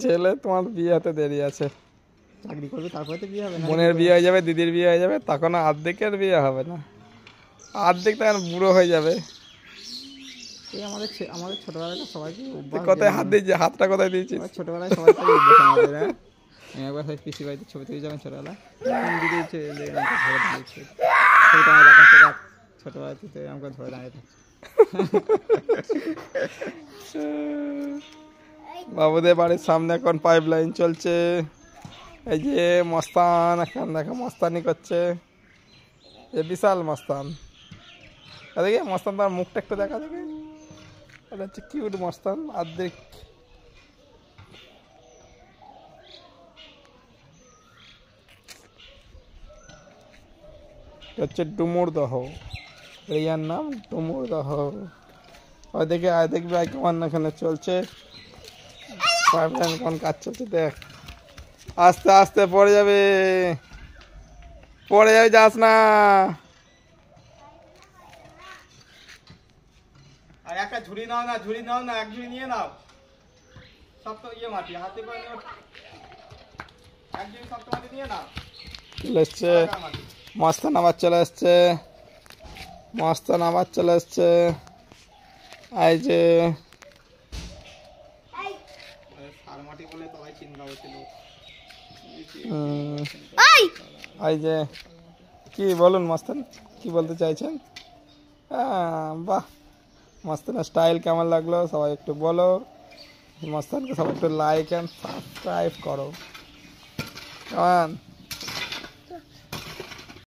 ছেলে তোমার বিয়ে হতে দেরি আছে। চাকরি করবে তারপরে তো বিয়ে হবে না? বোনের বিয়ে হয়ে যাবে, দিদির বিয়ে হয়ে যাবে, তখন অর্ধেকের বিয়ে হবে না, অর্ধেক তখন বুড়ো হয়ে যাবে। এই আমাদের ছোটবেলায় সবাইকে কোথায় হাত দিয়েছি, হাতটা কোথায় দিয়েছিস? ছোটবেলায় সবাইকে আমাদের আমি একবার পিসি বাড়িতে ছবি তুলে যাবেন ছোটবেলা ছোটবেলা থেকে আমাকে ধরে দাঁড়িয়ে থাকছে। বাবুদের বাড়ির সামনে এখন পাইপ লাইন চলছে। এই যে মস্তান এখন দেখো মস্তানি করছে, যে বিশাল মস্তান। দেখে মস্তান তার মুখটা একটু দেখা দেখে, এটা হচ্ছে কিউট মস্তান। অর্ধেক হচ্ছে ডুমুর দহ, এরিয়ার নাম ডুমুর দহ। ওই দেখে দেখবি কেমন এখানে চলছে পাইপ লাইন, কেমন কাজ চলছে দেখ। আস্তে আস্তে পড়ে যাবে, পড়ে যাবে, যাস না। আর একটা ঝুড়ি নাও না, ঝুড়ি নাও না, এক ঝুড়ি নিয়ে নাও। সব তো ইয়ে মাটি হাতে করে নিও, এক ঝুড়ি সব তো মাটি নিয়ে নাও। চলে এসছে মস্তান, আবার চলে এসছে মস্তান, আবার চলে এসছে। এই যে সার মাটি বলে সবাই চিন্তা হচ্ছিল। এই যে কি বলুন মস্তান, কি বলতে চাইছেন? বাহ, মস্তানের স্টাইল কেমন লাগলো সবাই একটু বলো। মস্তানকে সবাই একটু লাইক অ্যান্ড সাবস্ক্রাইব করো। কেমন?